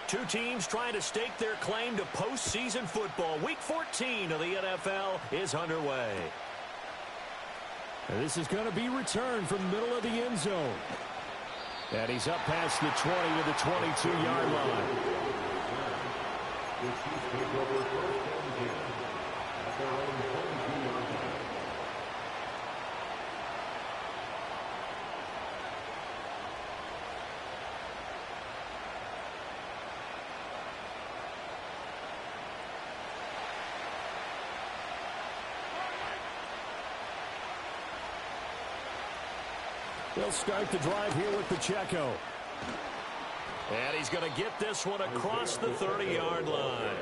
Two teams trying to stake their claim to postseason football. Week 14 of the NFL is underway. And this is going to be returned from the middle of the end zone. And he's up past the 20 to the 22-yard line. They'll start the drive here with Pacheco. And he's going to get this one across the 30-yard line.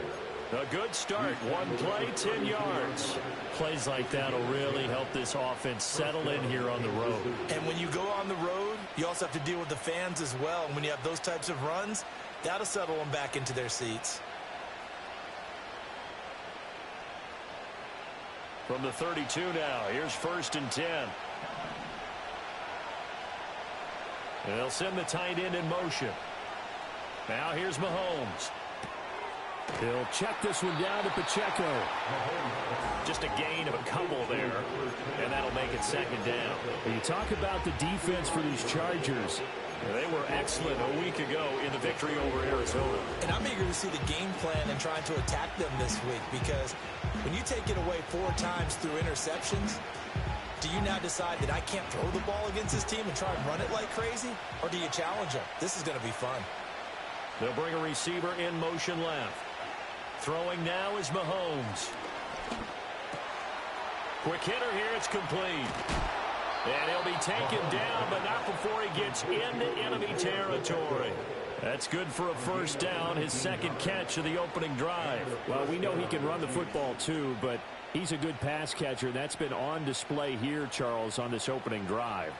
A good start. One play, 10 yards. Plays like that will really help this offense settle in here on the road. And when you go on the road, you also have to deal with the fans as well. And when you have those types of runs, that'll settle them back into their seats. From the 32 now, here's 1st and 10. And they'll send the tight end in motion. Now here's Mahomes. He'll check this one down to Pacheco. Just a gain of a couple there, and that'll make it 2nd down. You talk about the defense for these Chargers. They were excellent a week ago in the victory over Arizona. And I'm eager to see the game plan and trying to attack them this week, because when you take it away 4 times through interceptions, do you now decide that I can't throw the ball against this team and try and run it like crazy? Or do you challenge them? This is going to be fun. They'll bring a receiver in motion left. Throwing now is Mahomes. Quick hitter here. It's complete. And he'll be taken down, but not before he gets into enemy territory. That's good for a 1st down, his 2nd catch of the opening drive. Well, we know he can run the football too, but he's a good pass catcher. That's been on display here, Charles, on this opening drive.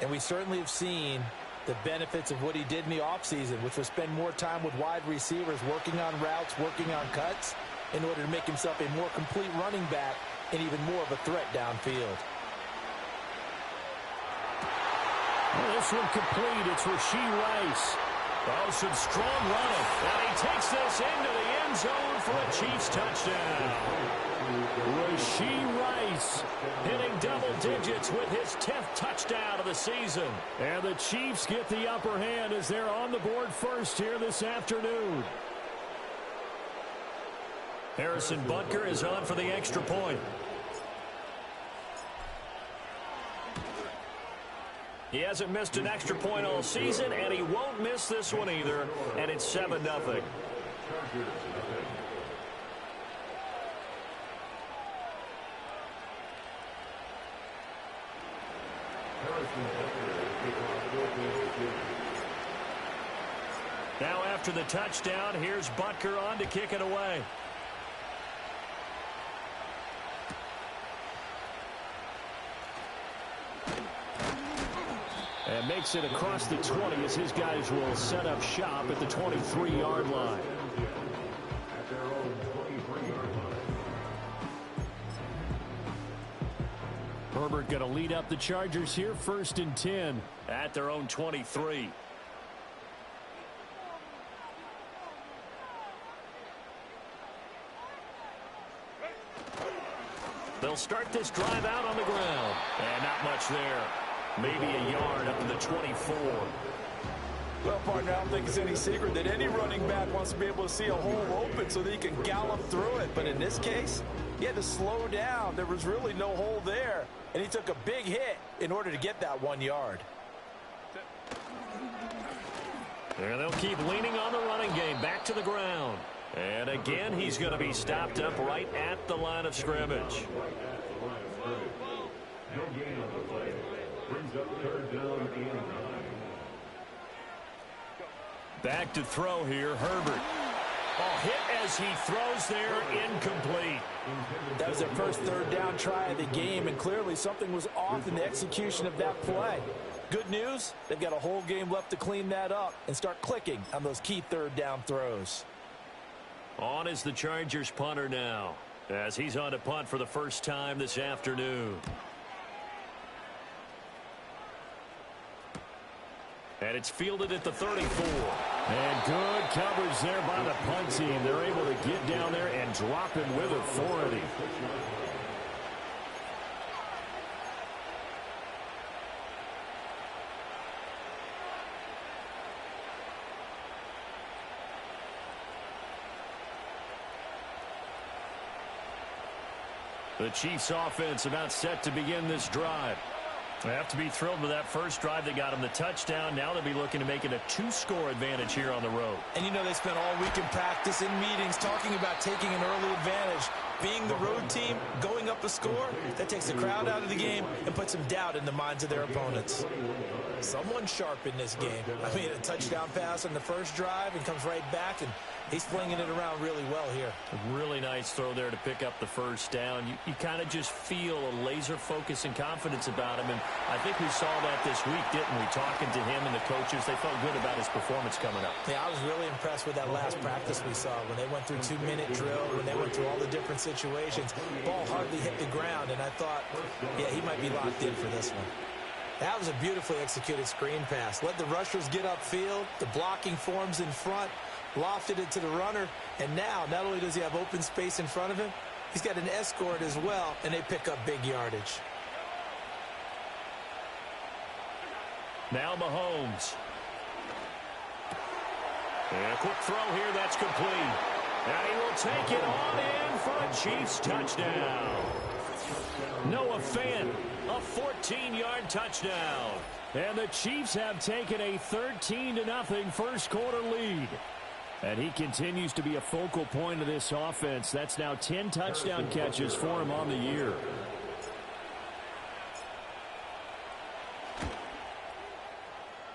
And we certainly have seen the benefits of what he did in the offseason, which was spend more time with wide receivers, working on routes, working on cuts, in order to make himself a more complete running back and even more of a threat downfield. Well, this one complete. It's Rashee Rice. Oh, some strong running. And he takes this into the end zone for a Chiefs touchdown. Rashee Rice hitting double digits with his 10th touchdown of the season. And the Chiefs get the upper hand as they're on the board first here this afternoon. Harrison Butker is on for the extra point. He hasn't missed an extra point all season, and he won't miss this one either, and it's 7-0. Now after the touchdown, here's Butker on to kick it away. And makes it across the 20 as his guys will set up shop at the 23-yard line. Herbert going to lead up the Chargers here, 1st and 10 at their own 23. They'll start this drive out on the ground. And not much there. Maybe a yard up to the 24. Well, partner, I don't think it's any secret that any running back wants to be able to see a hole open so that he can gallop through it. But in this case, he had to slow down. There was really no hole there. And he took a big hit in order to get that 1 yard. And they'll keep leaning on the running game. Back to the ground. And again, he's going to be stopped up right at the line of scrimmage. Back to throw here, Herbert. Oh, hit as he throws there, incomplete. That was their first 3rd down try of the game, and clearly something was off in the execution of that play. Good news, they've got a whole game left to clean that up and start clicking on those key 3rd down throws. On is the Chargers punter now. as he's on to punt for the first time this afternoon. And it's fielded at the 34. And good coverage there by the punt team. They're able to get down there and drop him with authority. The Chiefs offense about set to begin this drive. They have to be thrilled with that first drive that got them the touchdown. Now they'll be looking to make it a 2-score advantage here on the road. And you know they spent all week in practice, in meetings, talking about taking an early advantage. Being the road team, going up a score, that takes the crowd out of the game and puts some doubt in the minds of their opponents. Someone sharp in this game. I mean, a touchdown pass on the first drive and comes right back, and he's flinging it around really well here. A really nice throw there to pick up the first down. You kind of just feel a laser focus and confidence about him, and I think we saw that this week, didn't we? Talking to him and the coaches, they felt good about his performance coming up. Yeah, I was really impressed with that last practice we saw when they went through 2-minute drill, when they went through all the different situations. Ball hardly hit the ground, and I thought, yeah, he might be locked in for this one. That was a beautifully executed screen pass. Let the rushers get upfield, the blocking forms in front, lofted it to the runner, and now not only does he have open space in front of him, he's got an escort as well, and they pick up big yardage. Now Mahomes. And a quick throw here, that's complete. And he will take it on in for a Chiefs touchdown. Noah Fant, a 14-yard touchdown. And the Chiefs have taken a 13-0 first quarter lead. And he continues to be a focal point of this offense. That's now 10 touchdown catches for him on the year.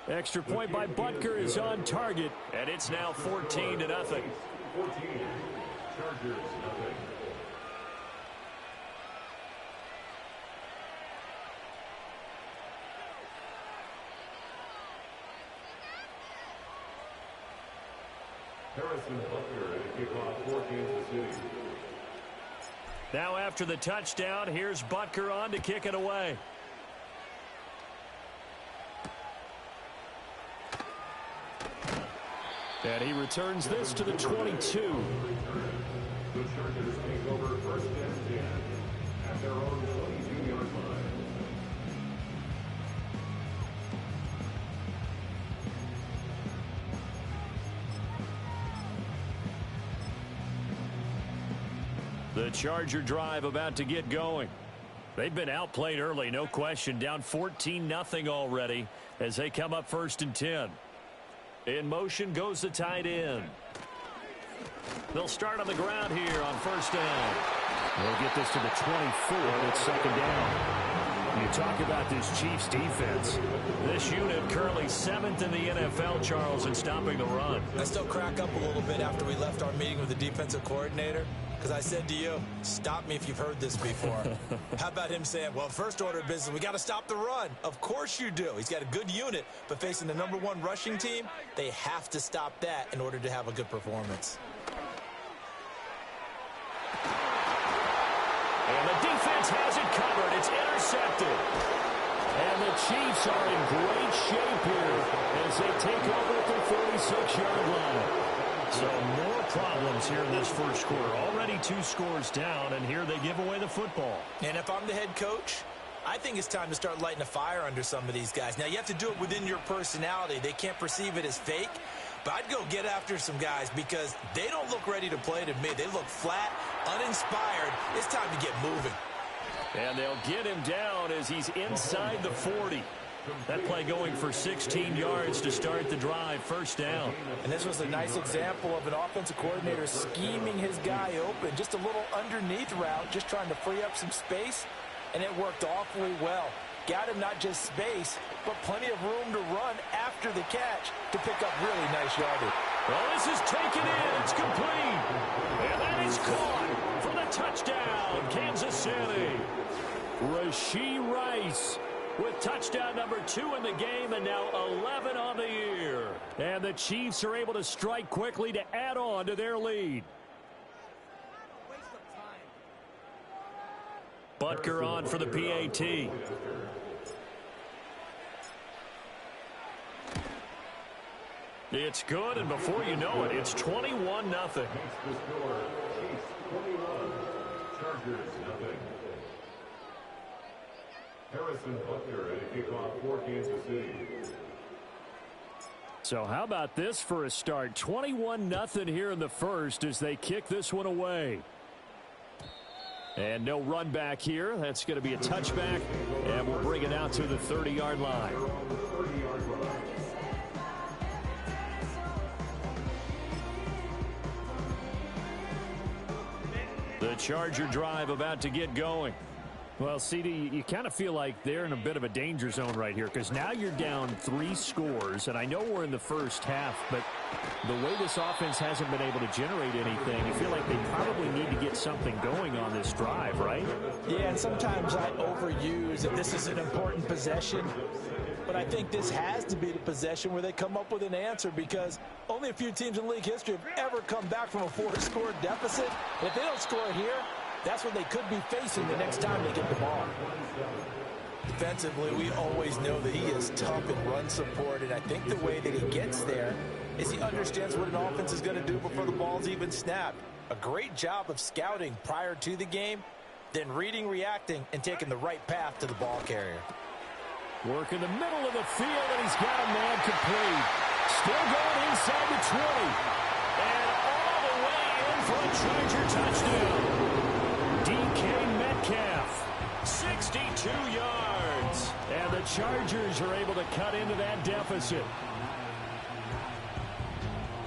Extra point by Butker is on target. And it's now 14-0. 14, Chargers, nothing. Harrison Butker at kickoff for Kansas City. Now after the touchdown, here's Butker on to kick it away. And he returns this to the 22. The Chargers take over first and 10 at their own 22-yard line. The Charger drive about to get going. They've been outplayed early, no question. Down 14-0 already as they come up first and 10. In motion goes the tight end. They'll start on the ground here on first down. They'll get this to the 24. It's second down. You talk about this Chiefs defense. This unit currently 7th in the NFL, Charles, in stopping the run. I still crack up a little bit after we left our meeting with the defensive coordinator, because I said to you, stop me if you've heard this before. How about him saying, well, first order of business, we got to stop the run. Of course you do. He's got a good unit, but facing the #1 rushing team, they have to stop that in order to have a good performance. And the defense has it covered. It's intercepted. And the Chiefs are in great shape here as they take over at their 46-yard line. So more problems here in this first quarter. Already 2 scores down, and here they give away the football. And if I'm the head coach, I think it's time to start lighting a fire under some of these guys. Now, you have to do it within your personality. They can't perceive it as fake. But I'd go get after some guys because they don't look ready to play to me. They look flat, uninspired. It's time to get moving. And they'll get him down as he's inside the 40. That play going for 16 yards to start the drive, first down. And this was a nice example of an offensive coordinator scheming his guy open. Just a little underneath route, just trying to free up some space, and it worked awfully well. Got him not just space, but plenty of room to run after the catch to pick up really nice yardage. Well, this is taken in. It's complete. And that is caught for the touchdown, Kansas City. Rashee Rice with touchdown number 2 in the game, and now 11 on the year. And the Chiefs are able to strike quickly to add on to their lead. Butker on for the PAT. It's good, and before you know it, it's 21-0. Harrison Butker at a kickoff for Kansas City. So how about this for a start? 21-0 here in the first as they kick this one away. And no run back here. That's going to be a touchback, and we'll bring it out to the 30-yard line. The Charger drive about to get going. Well, CD, you kind of feel like they're in a bit of a danger zone right here because now you're down 3 scores, and I know we're in the first half, but the way this offense hasn't been able to generate anything, you feel like they probably need to get something going on this drive, right? Yeah, and sometimes I overuse that this is an important possession, but I think this has to be the possession where they come up with an answer because only a few teams in league history have ever come back from a 4-score deficit. And if they don't score here, that's what they could be facing the next time they get the ball. Defensively, we always know that he is tough in run support, and I think the way that he gets there is he understands what an offense is going to do before the ball's even snapped. A great job of scouting prior to the game, then reading, reacting, and taking the right path to the ball carrier. Work in the middle of the field, and he's got a man complete. Still going inside the 20. And all the way in for a Charger touchdown. DK Metcalf, 62 yards. and the Chargers are able to cut into that deficit.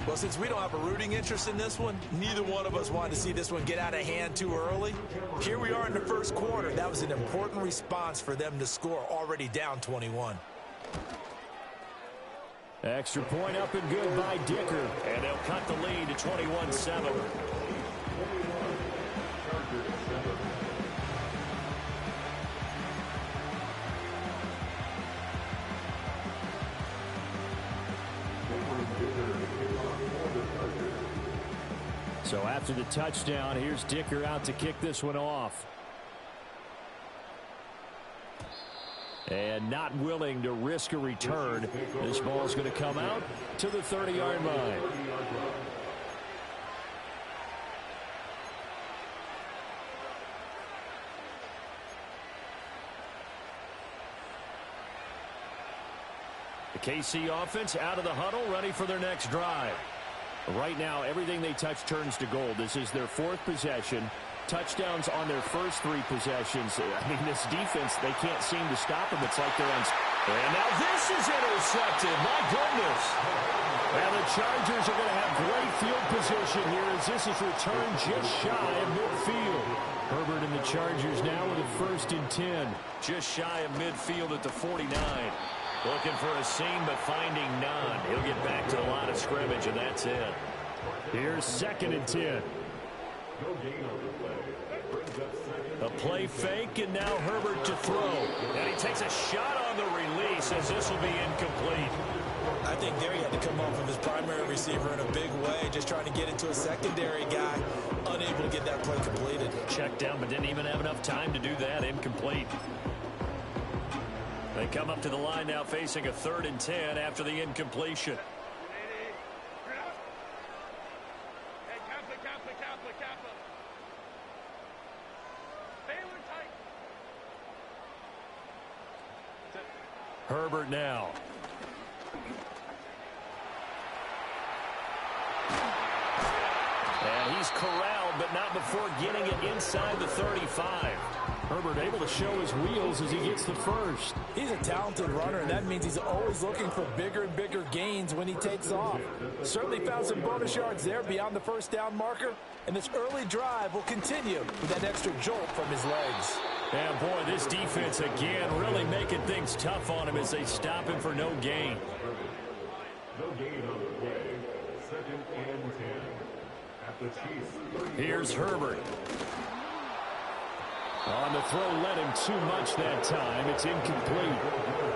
Well, since we don't have a rooting interest in this one, neither one of us wanted to see this one get out of hand too early. Here we are in the first quarter. That was an important response for them to score, already down 21. Extra point up and good by Dicker. And they'll cut the lead to 21-7. So after the touchdown, here's Dicker out to kick this one off. And not willing to risk a return. This ball's going to come out to the 30-yard line. The KC offense out of the huddle, ready for their next drive. Right now, everything they touch turns to gold. This is their 4th possession. Touchdowns on their first 3 possessions. I mean, this defense, they can't seem to stop them. It's like they're on... And now this is intercepted. My goodness. And the Chargers are going to have great field position here as this is returned just shy of midfield. Herbert and the Chargers now with a 1st and 10. Just shy of midfield at the 49. Looking for a seam, but finding none. He'll get back to the line of scrimmage, and that's it. Here's 2nd and 10. A play fake, and now Herbert to throw. And he takes a shot on the release as this will be incomplete. I think there he had to come off of his primary receiver in a big way, just trying to get into a secondary guy, unable to get that play completed. Checked down, but didn't even have enough time to do that. Incomplete. They come up to the line now facing a 3rd and 10 after the incompletion. Herbert now. And he's corralled, but not before getting it inside the 35. Herbert able to show his wheels as he gets the first. He's a talented runner, and that means he's always looking for bigger and bigger gains when he takes off. Certainly found some bonus yards there beyond the 1st down marker, and this early drive will continue with that extra jolt from his legs. And boy, this defense again really making things tough on him as they stop him for no gain. No gain on the play. 2nd and 10. At the Chiefs. Here's Herbert. On the throw, led him too much that time. It's incomplete.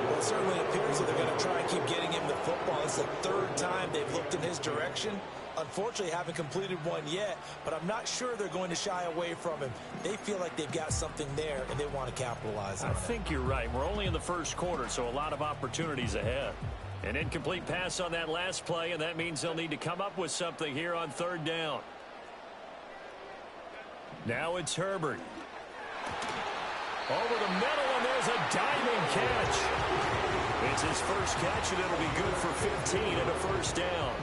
Well, it certainly appears that they're going to try and keep getting him the football. It's the 3rd time they've looked in his direction, unfortunately haven't completed one yet, but I'm not sure they're going to shy away from him. They feel like they've got something there, and they want to capitalize on it. I think you're right. We're only in the first quarter, so a lot of opportunities ahead. An incomplete pass on that last play, and that means they'll need to come up with something here on third down. Now it's Herbert. Over the middle, and there's a diving catch. It's his first catch, and it'll be good for 15 and a first down.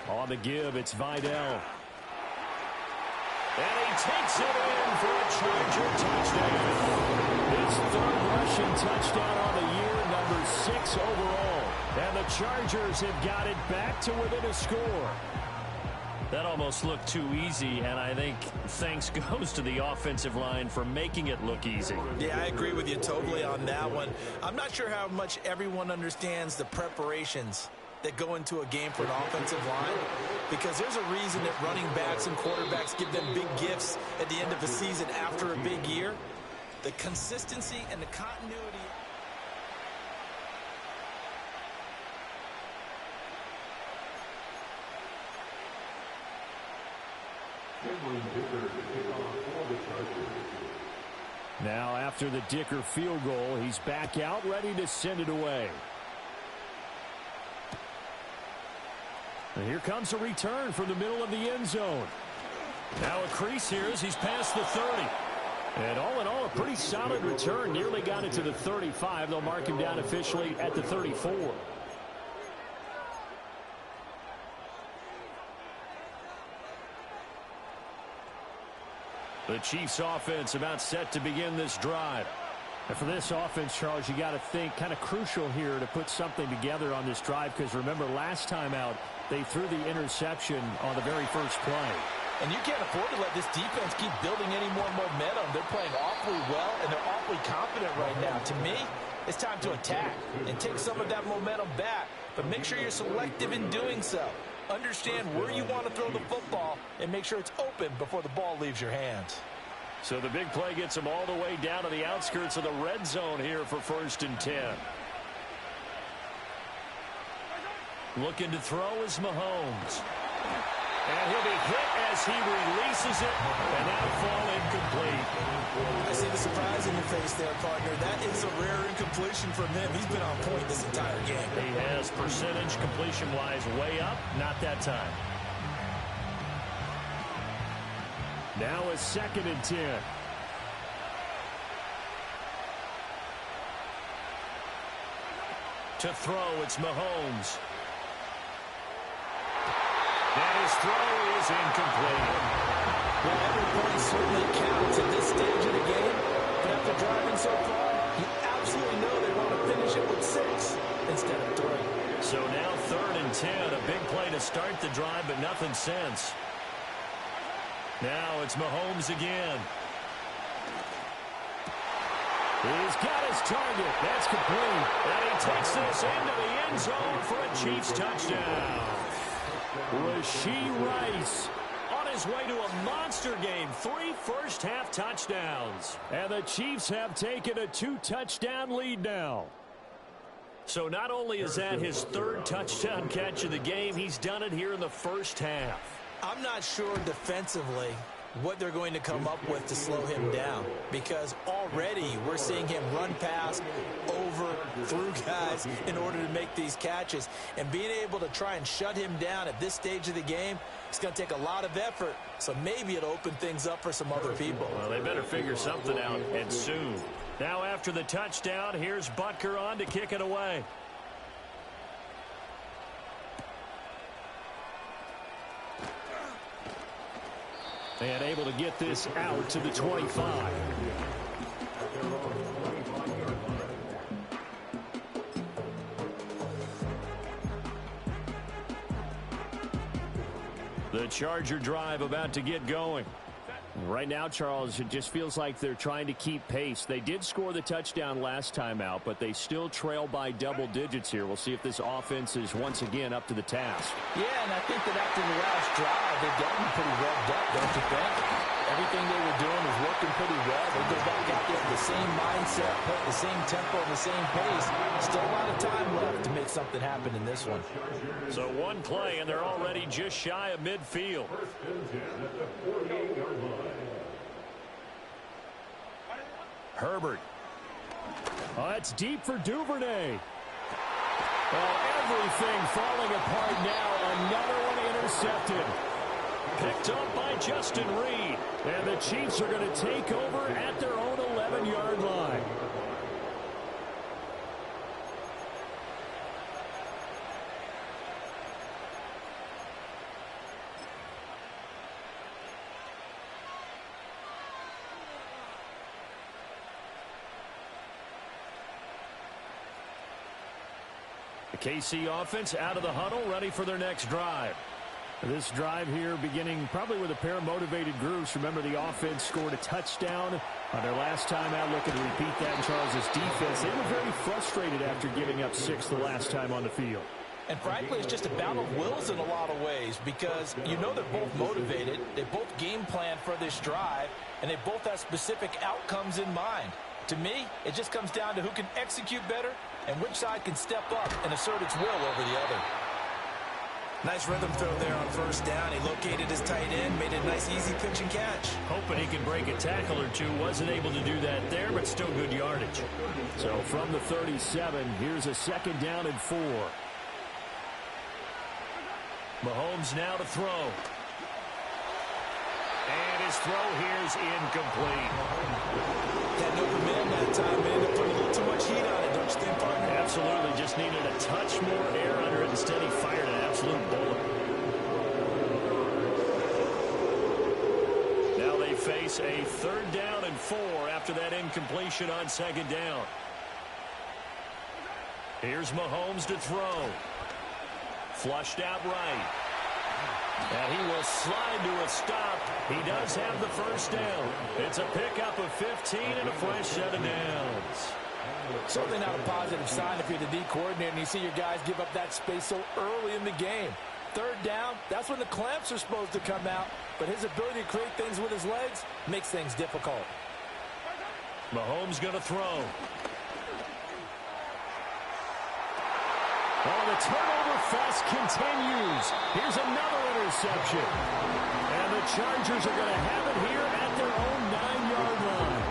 On the give, it's Vidal. And he takes it in for a Charger touchdown. His third rushing touchdown on the year, number 6 overall. And the Chargers have got it back to within a score. That almost looked too easy, and I think thanks goes to the offensive line for making it look easy. Yeah, I agree with you totally on that one. I'm not sure how much everyone understands the preparations that go into a game for an offensive line, because there's a reason that running backs and quarterbacks give them big gifts at the end of the season after a big year. The consistency and the continuity. Now after the Dicker field goal, he's back out ready to send it away. And here comes a return from the middle of the end zone. Now a crease here as he's past the 30. And all in all, a pretty solid return. Nearly got it to the 35. They'll mark him down officially at the 34. The Chiefs offense about set to begin this drive. And for this offense, Charles, you got to think kind of crucial here to put something together on this drive, because remember last time out they threw the interception on the very first play. And you can't afford to let this defense keep building any more momentum. They're playing awfully well, and they're awfully confident right now. To me, it's time to attack and take some of that momentum back, but make sure you're selective in doing so. Understand where you want to throw the football and make sure it's open before the ball leaves your hands. So the big play gets him all the way down to the outskirts of the red zone here for 1st and 10. Looking to throw is Mahomes. And he'll be hit as he releases it, and that'll fall incomplete. I see the surprise in your face there, partner. That is a rare incompletion from him. He's been on point this entire game. He has percentage completion-wise way up, not that time. Now a 2nd and 10. To throw, it's Mahomes. And his throw is incomplete. Well, every point certainly counts at this stage of the game. But after driving so far, you absolutely know they want to finish it with 6 instead of 3. So now 3rd and 10, a big play to start the drive, but nothing since. Now it's Mahomes again. He's got his target. That's complete. And he takes this into the end zone for a Chiefs touchdown. Rashee Rice on his way to a monster game. 3 first-half touchdowns. And the Chiefs have taken a 2-touchdown lead now. So not only is that his 3rd touchdown catch of the game, he's done it here in the first half. I'm not sure defensively what they're going to come up with to slow him down, because already we're seeing him run past, over, through guys in order to make these catches. And being able to try and shut him down at this stage of the game, it's going to take a lot of effort. So maybe it'll open things up for some other people. Well, they better figure something out, and soon. Now after the touchdown, here's Butker on to kick it away. And able to get this out to the 25. The Charger drive about to get going. Right now, Charles, it just feels like they're trying to keep pace. They did score the touchdown last time out, but they still trail by double digits here. We'll see if this offense is once again up to the task. Yeah, and I think that after the last drive, they've gotten pretty revved up, don't you think? Everything they were doing was working pretty well. They go back out there with the same mindset, put the same tempo, and the same pace. Still a lot of time left to make something happen in this one. So one play, and they're already just shy of midfield. Herbert. Oh, that's deep for Duvernay. Well, everything falling apart now. Another one intercepted. Picked up by Justin Reed. And the Chiefs are going to take over at their own 11-yard line. The KC offense out of the huddle, ready for their next drive. This drive here beginning probably with a pair of motivated groups. Remember, the offense scored a touchdown on their last time out. Looking to repeat that in Charles's defense. They were very frustrated after giving up 6 the last time on the field. And frankly, it's just a battle of wills in a lot of ways because you know they're both motivated. They both game plan for this drive, and they both have specific outcomes in mind. To me, it just comes down to who can execute better and which side can step up and assert its will over the other. Nice rhythm throw there on first down. He located his tight end, made a nice easy pitch and catch. Hoping he can break a tackle or two. Wasn't able to do that there, but still good yardage. So from the 37, here's a 2nd down and 4. Mahomes now to throw. And his throw here's incomplete. Had no command that time, man. They put a little too much heat on it, don't you think, partner? Absolutely. Just needed a touch more air under it. Instead, he fired an absolute bullet. Now they face a 3rd down and 4 after that incompletion on 2nd down. Here's Mahomes to throw. Flushed out right. And he will slide to a stop. He does have the first down. It's a pickup of 15 and a fresh set of downs. Certainly not a positive sign if you're the D coordinator and you see your guys give up that space so early in the game. 3rd down, that's when the clamps are supposed to come out. But his ability to create things with his legs makes things difficult. Mahomes going to throw. Oh, the turnover fest continues. Here's another interception. And the Chargers are going to have it here at their own 9-yard line.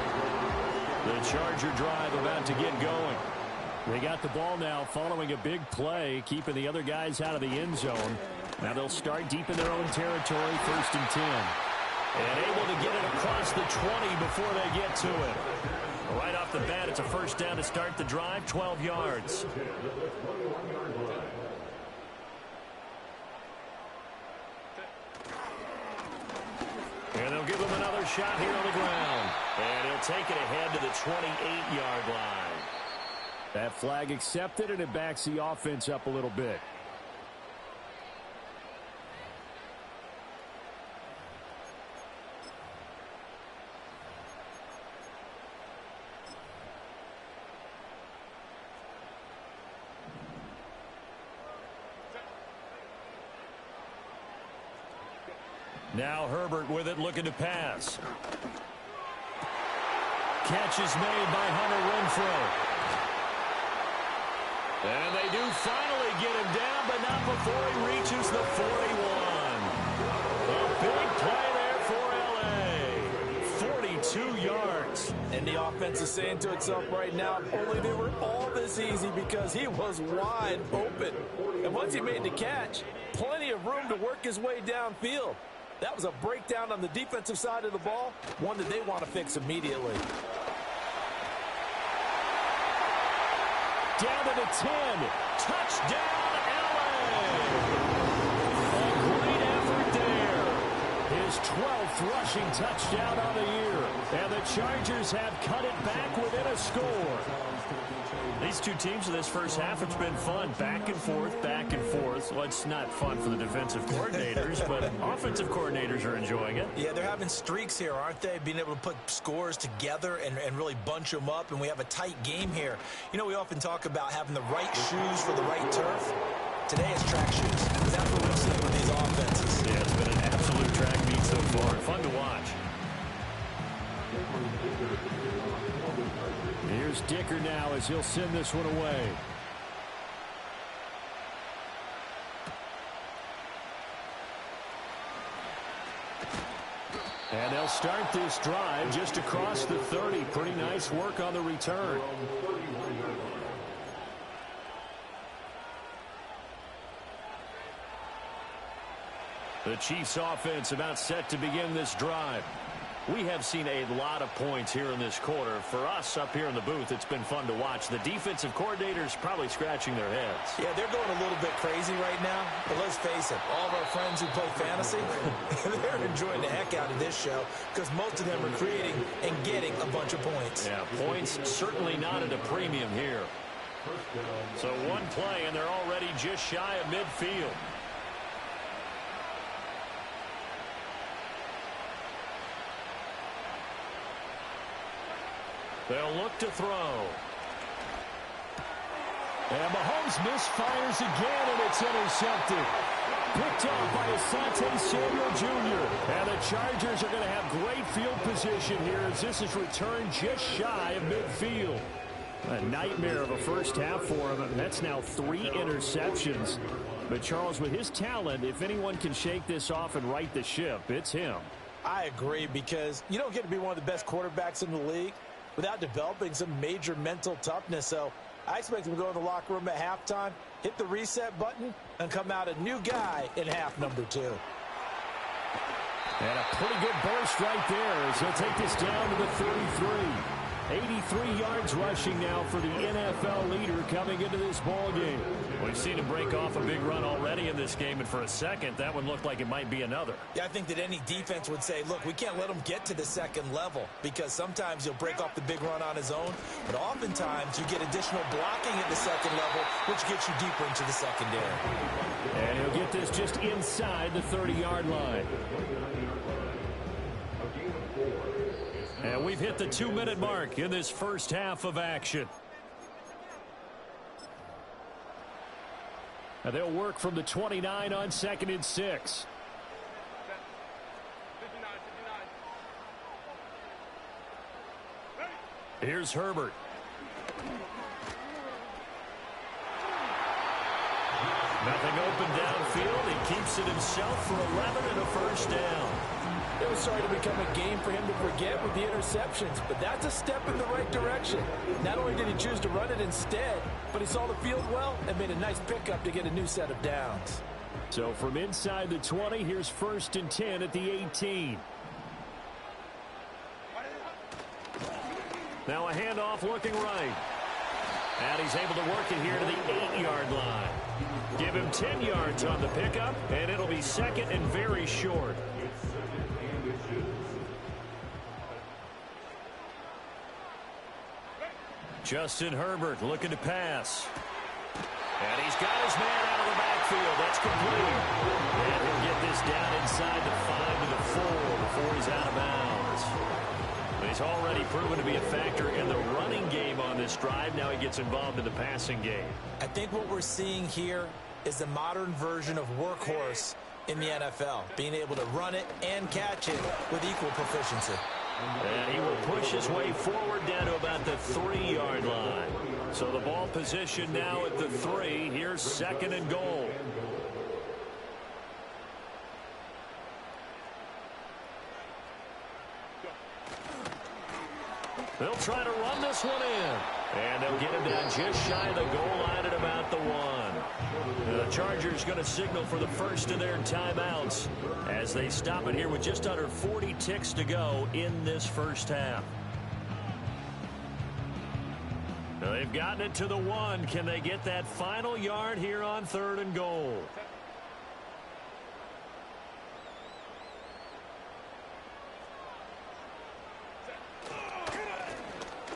The Charger drive about to get going. They got the ball now following a big play, keeping the other guys out of the end zone. Now they'll start deep in their own territory, 1st and 10. And able to get it across the 20 before they get to it. Right off the bat, it's a 1st down to start the drive, 12 yards. And they'll give him another shot here on the ground. And he'll take it ahead to the 28-yard line. That flag accepted, and it backs the offense up a little bit. Now Herbert with it, looking to pass. Catch is made by Hunter Renfrow. And they do finally get him down, but not before he reaches the 41. A big play there for L.A. 42 yards. And the offense is saying to itself right now, only they were all this easy because he was wide open. And once he made the catch, plenty of room to work his way downfield. That was a breakdown on the defensive side of the ball, one that they want to fix immediately. Down to the 10. Touchdown, L.A. A great effort there. His 12th rushing touchdown on the year. And the Chargers have cut it back within a score. These two teams in this first half, it's been fun. Back and forth, back and forth. Well, it's not fun for the defensive coordinators, but offensive coordinators are enjoying it. Yeah, they're having streaks here, aren't they? Being able to put scores together and really bunch them up, and we have a tight game here. You know, we often talk about having the right shoes for the right turf. Today it's track shoes, because that's what we've seen with these offenses. Yeah, it's been an absolute track meet so far. Fun to watch. Here's Dicker now as he'll send this one away. And they'll start this drive just across the 30. Pretty nice work on the return. The Chiefs offense about set to begin this drive. We have seen a lot of points here in this quarter. For us up here in the booth, it's been fun to watch. The defensive coordinators probably scratching their heads. Yeah, they're going a little bit crazy right now. But let's face it, all of our friends who play fantasy, they're enjoying the heck out of this show because most of them are creating and getting a bunch of points. Yeah, points certainly not at a premium here. So one play, and they're already just shy of midfield. They'll look to throw. And Mahomes misfires again, and it's intercepted. Picked off by Asante Samuel Jr. And the Chargers are going to have great field position here as this is returned just shy of midfield. A nightmare of a first half for him. That's now 3 interceptions. But Charles, with his talent, if anyone can shake this off and right the ship, it's him. I agree, because you don't get to be one of the best quarterbacks in the league without developing some major mental toughness. So I expect him to go in the locker room at halftime, hit the reset button, and come out a new guy in half number 2. And a pretty good burst right there as he'll take this down to the 33. 83 yards rushing now for the NFL leader coming into this ball game. We've seen him break off a big run already in this game, and for a second, that one looked like it might be another. Yeah, I think that any defense would say, look, we can't let him get to the second level, because sometimes he'll break off the big run on his own, but oftentimes you get additional blocking at the second level, which gets you deeper into the secondary. And he'll get this just inside the 30-yard line. And we've hit the 2-minute mark in this first half of action. And they'll work from the 29 on 2nd and 6. Here's Herbert. Nothing open downfield. He keeps it himself for 11 and a first down. It was starting to become a game for him to forget with the interceptions, but that's a step in the right direction. Not only did he choose to run it instead, but he saw the field well and made a nice pickup to get a new set of downs. So from inside the 20, here's 1st and 10 at the 18. Now a handoff looking right. And he's able to work it here to the 8-yard line. Give him 10 yards on the pickup, and it'll be 2nd and very short. Justin Herbert looking to pass. And he's got his man out of the backfield. That's complete. And he'll get this down inside the 5 to the 4 before he's out of bounds. But he's already proven to be a factor in the running game on this drive. Now he gets involved in the passing game. I think what we're seeing here is the modern version of workhorse in the NFL, being able to run it and catch it with equal proficiency. And he will push his way forward down to about the 3-yard line. So the ball position now at the 3. Here's 2nd and goal. They'll try to run this one in. And they'll get him down just shy of the goal line at about the 1. The Chargers going to signal for the first of their timeouts as they stop it here with just under 40 ticks to go in this first half. Now they've gotten it to the 1. Can they get that final yard here on 3rd and goal?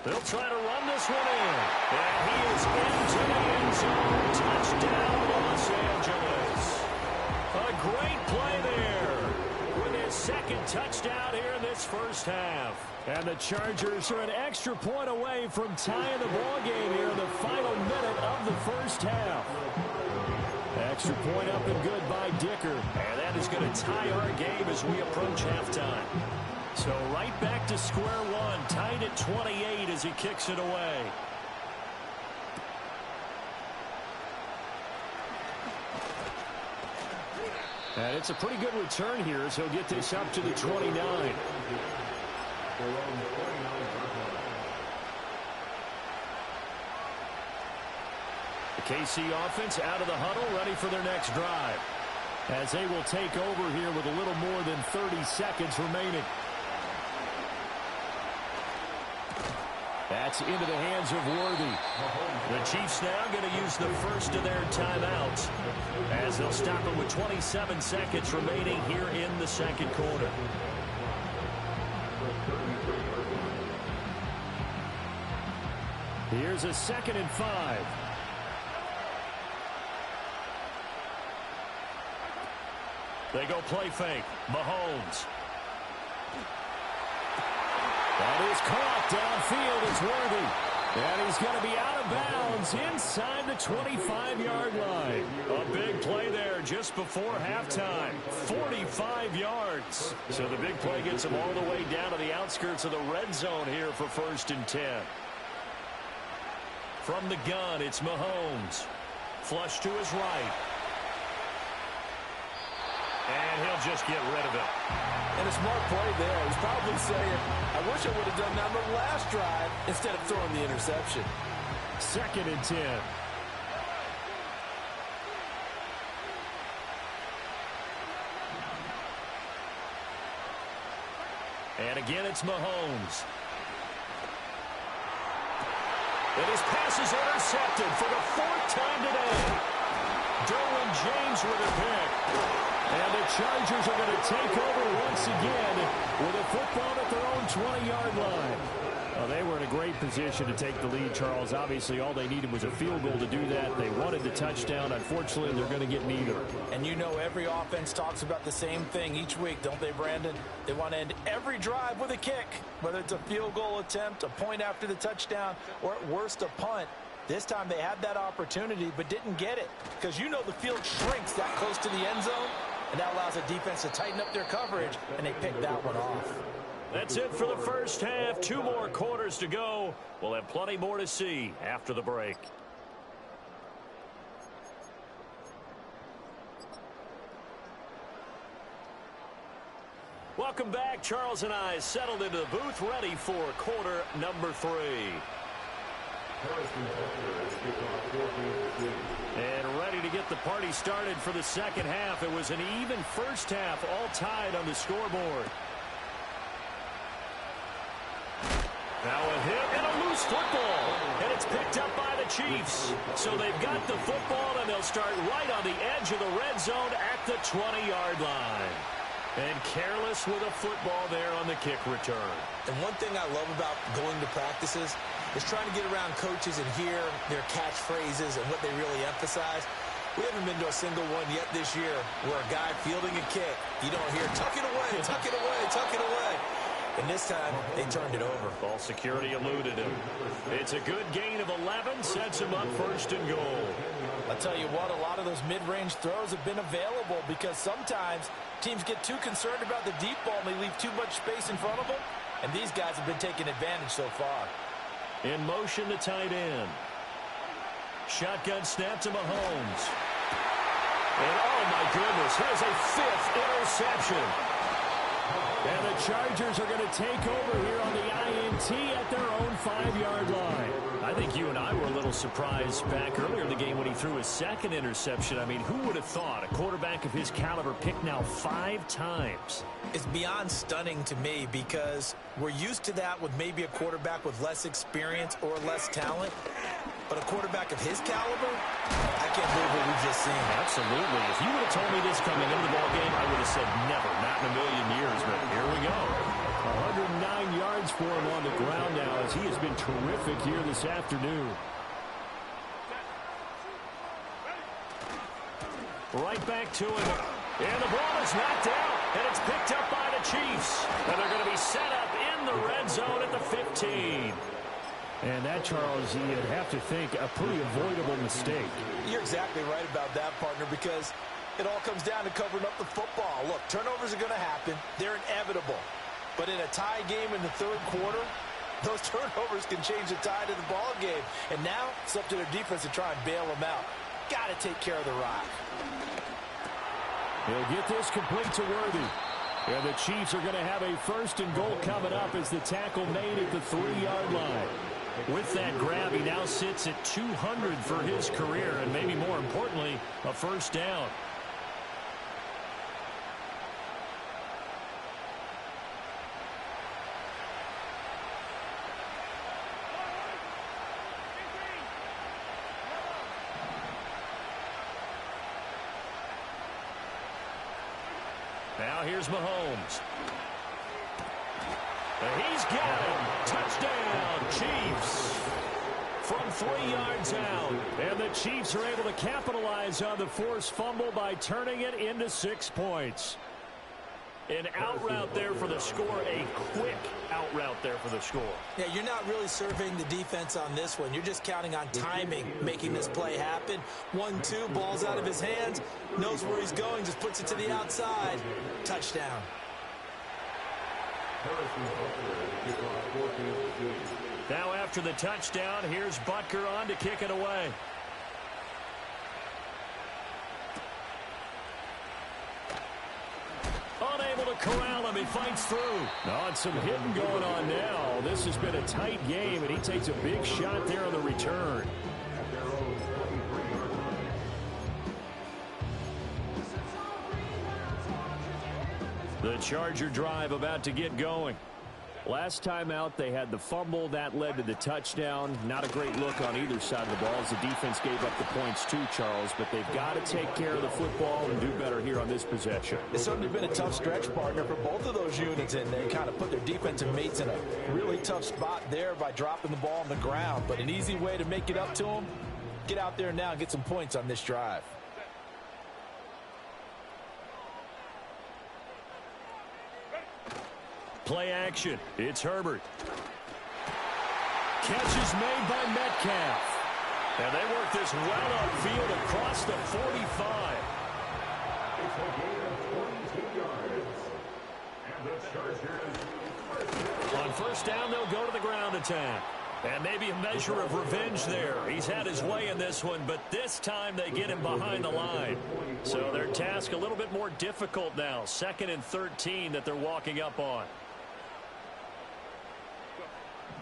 They'll try to run this one in. And he is into the end zone. Touchdown, Los Angeles. A great play there with his second touchdown here in this first half. And the Chargers are an extra point away from tying the ball game here in the final minute of the first half. Extra point up and good by Dicker. And that is going to tie our game as we approach halftime. So right back to square one, tied at 28 as he kicks it away. And it's a pretty good return here as he'll get this up to the 29. The KC offense out of the huddle, ready for their next drive, as they will take over here with a little more than 30 seconds remaining. That's into the hands of Worthy. The Chiefs now going to use the first of their timeouts as they'll stop it with 27 seconds remaining here in the second quarter. Here's a 2nd and 5. They go play fake. Mahomes. That is caught downfield. It's Worthy. And he's going to be out of bounds inside the 25-yard line. A big play there just before halftime. 45 yards. So the big play gets him all the way down to the outskirts of the red zone here for 1st and 10. From the gun, it's Mahomes. Flush to his right. And he'll just get rid of it. And a smart play there. He's probably saying, I wish I would have done that on the last drive instead of throwing the interception. 2nd and 10. And again, it's Mahomes. And his pass is intercepted for the 4th time today. Derwin James with a pick. And the Chargers are going to take over once again with a football at their own 20-yard line. Well, they were in a great position to take the lead, Charles. Obviously, all they needed was a field goal to do that. They wanted the touchdown. Unfortunately, they're going to get neither. And you know every offense talks about the same thing each week, don't they, Brandon? They want to end every drive with a kick, whether it's a field goal attempt, a point after the touchdown, or at worst, a punt. This time they had that opportunity but didn't get it because you know the field shrinks that close to the end zone, and that allows the defense to tighten up their coverage, and they picked that one off. That's it for the first half. 2 more quarters to go. We'll have plenty more to see after the break. Welcome back. Charles and I settled into the booth, ready for quarter number 3. And ready to get the party started for the second half. It was an even first half, all tied on the scoreboard. Now a hit and a loose football. And it's picked up by the Chiefs. So they've got the football, and they'll start right on the edge of the red zone at the 20-yard line. And careless with a football there on the kick return. And one thing I love about going to practices is trying to get around coaches and hear their catchphrases and what they really emphasize. We haven't been to a single one yet this year where a guy fielding a kick, you don't hear, tuck it away, tuck it away, tuck it away. And this time, they turned it over. Ball security eluded him. It's a good gain of 11, sets him up 1st and goal. I'll tell you what, a lot of those mid-range throws have been available because sometimes teams get too concerned about the deep ball and they leave too much space in front of them. And these guys have been taking advantage so far. In motion, the tight end. Shotgun snap to Mahomes. And oh my goodness, here's a 5th interception. And the Chargers are going to take over here on the INT at their own 5-yard line. I think you and I were a little surprised back earlier in the game when he threw his 2nd interception. I mean, who would have thought a quarterback of his caliber picked now 5 times? It's beyond stunning to me because we're used to that with maybe a quarterback with less experience or less talent. But a quarterback of his caliber, I can't believe what we've just seen. Absolutely. If you would have told me this coming into the ball game, I would have said never, not in a million years, but here we go. 109 yards for him on the ground now as he has been terrific here this afternoon. Right back to him. And the ball is knocked out, and it's picked up by the Chiefs. And they're going to be set up in the red zone at the 15. And that, Charles, you'd have to think a pretty avoidable mistake. You're exactly right about that, partner, because it all comes down to covering up the football. Look, turnovers are going to happen. They're inevitable. But in a tie game in the third quarter, those turnovers can change the tide of the ball game. And now it's up to their defense to try and bail them out. Got to take care of the rock. He'll get this complete to Worthy. And the Chiefs are going to have a first and goal coming up as the tackle made at the 3-yard line. With that grab, he now sits at 200 for his career, and maybe more importantly, a first down. Now here's Mahomes. And he's got him. Touchdown, Chiefs. From 3 yards out. And the Chiefs are able to capitalize on the forced fumble by turning it into 6 points. An out route there for the score. A quick out route there for the score. Yeah, you're not really surveying the defense on this one. You're just counting on timing, making this play happen. 1-2, ball's out of his hands. Knows where he's going, just puts it to the outside. Touchdown. Now after the touchdown, here's Butker on to kick it away. Unable to corral him. He fights through. Oh, and some hitting going on now. This has been a tight game, and he takes a big shot there on the return. The Charger drive about to get going. Last time out, they had the fumble. That led to the touchdown. Not a great look on either side of the ball as the defense gave up the points too, Charles. But they've got to take care of the football and do better here on this possession. It's certainly been a tough stretch, partner, for both of those units, and they kind of put their defensive mates in a really tough spot there by dropping the ball on the ground. But an easy way to make it up to them, get out there now and get some points on this drive. Play action. It's Herbert. Catch is made by Metcalf. And they work this well upfield across the 45. It's a gain of 22 yards. And the Chargers. On first down, they'll go to the ground attack. And maybe a measure of revenge there. He's had his way in this one, but this time they get him behind the line. So their task a little bit more difficult now. 2nd and 13 that they're walking up on.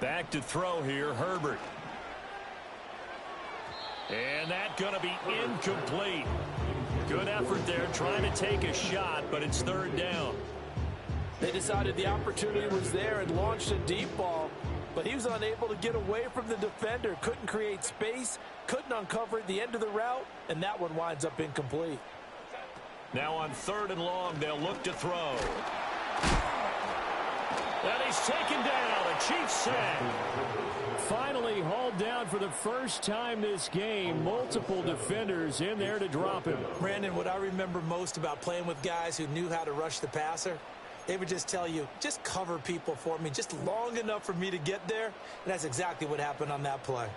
Back to throw here, Herbert. And that's going to be incomplete. Good effort there, trying to take a shot, but it's 3rd down. They decided the opportunity was there and launched a deep ball, but he was unable to get away from the defender. Couldn't create space, couldn't uncover at the end of the route, and that one winds up incomplete. Now on 3rd and long, they'll look to throw. And he's taken down. A Chiefs sack. Finally hauled down for the first time this game. Multiple defenders in there to drop him. Brandon, what I remember most about playing with guys who knew how to rush the passer, they would just tell you, just cover people for me, just long enough for me to get there. And that's exactly what happened on that play.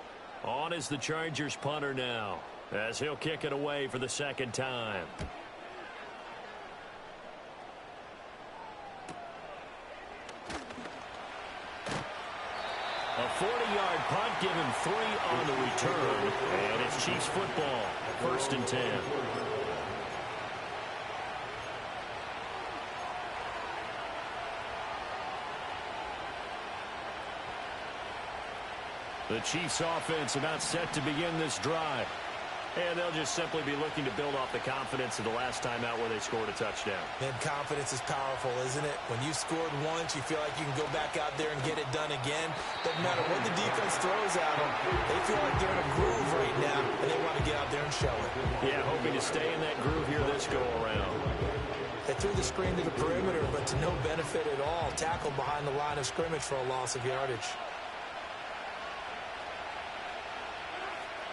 On is the Chargers punter now, as he'll kick it away for the 2nd time. A 40-yard punt, give him 3 on the return. And it's Chiefs football, 1st and 10. The Chiefs offense about set to begin this drive. And they'll just simply be looking to build off the confidence of the last time out where they scored a touchdown. And confidence is powerful, isn't it? When you scored once, you feel like you can go back out there and get it done again. Doesn't matter what the defense throws at them. They feel like they're in a groove right now, and they want to get out there and show it. Yeah, hoping to stay in that groove here this go-around. They threw the screen to the perimeter, but to no benefit at all. Tackled behind the line of scrimmage for a loss of yardage.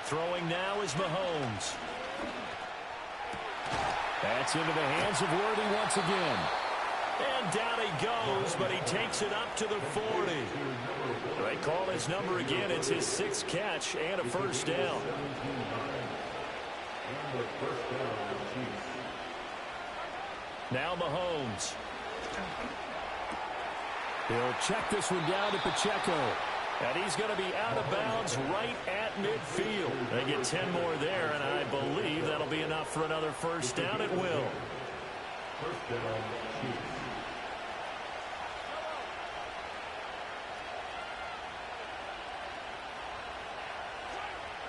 Throwing now is Mahomes. That's into the hands of Worthy once again. And down he goes, but he takes it up to the 40. They call his number again. It's his 6th catch and a first down. Now Mahomes. He'll check this one down to Pacheco. And he's going to be out of bounds right at midfield. They get 10 more there, and I believe that'll be enough for another first down at will. First down, Chiefs.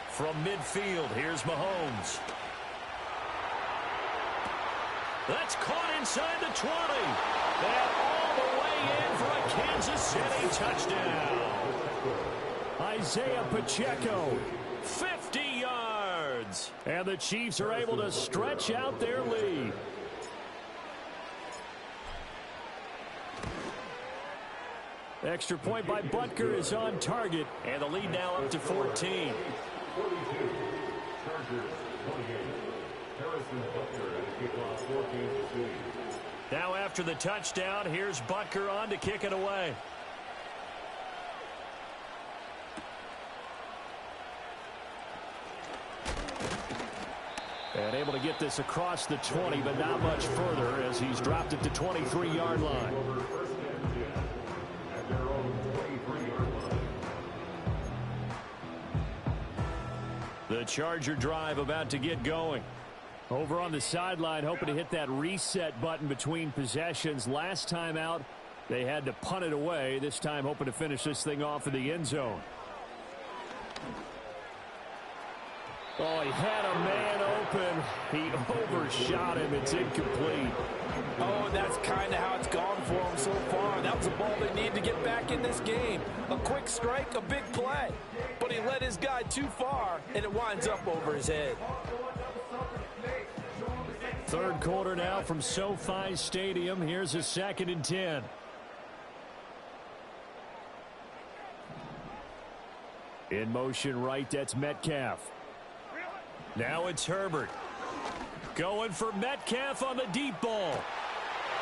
From midfield, here's Mahomes. That's caught inside the 20. And all the way in for a Kansas City touchdown. Isaiah Pacheco, 50 yards. And the Chiefs are able to stretch out their lead. Extra point by Butker is on target. And the lead now up to 14. 42, Chargers, 28. Harrison Butker at the kickoff for Kansas City. Now after the touchdown, here's Butker on to kick it away. And able to get this across the 20, but not much further as he's dropped it to 23-yard line. First and 10 at their own 23-yard line. The Charger drive about to get going. Over on the sideline, hoping to hit that reset button between possessions. Last time out, they had to punt it away. This time, hoping to finish this thing off in the end zone. Oh, he had a man open. He overshot him. It's incomplete. Oh, that's kind of how it's gone for them so far. That was a ball they need to get back in this game. A quick strike, a big play. But he led his guy too far, and it winds up over his head. Third quarter now from SoFi Stadium. Here's a 2nd and 10. In motion right, that's Metcalf. Now it's Herbert. Going for Metcalf on the deep ball.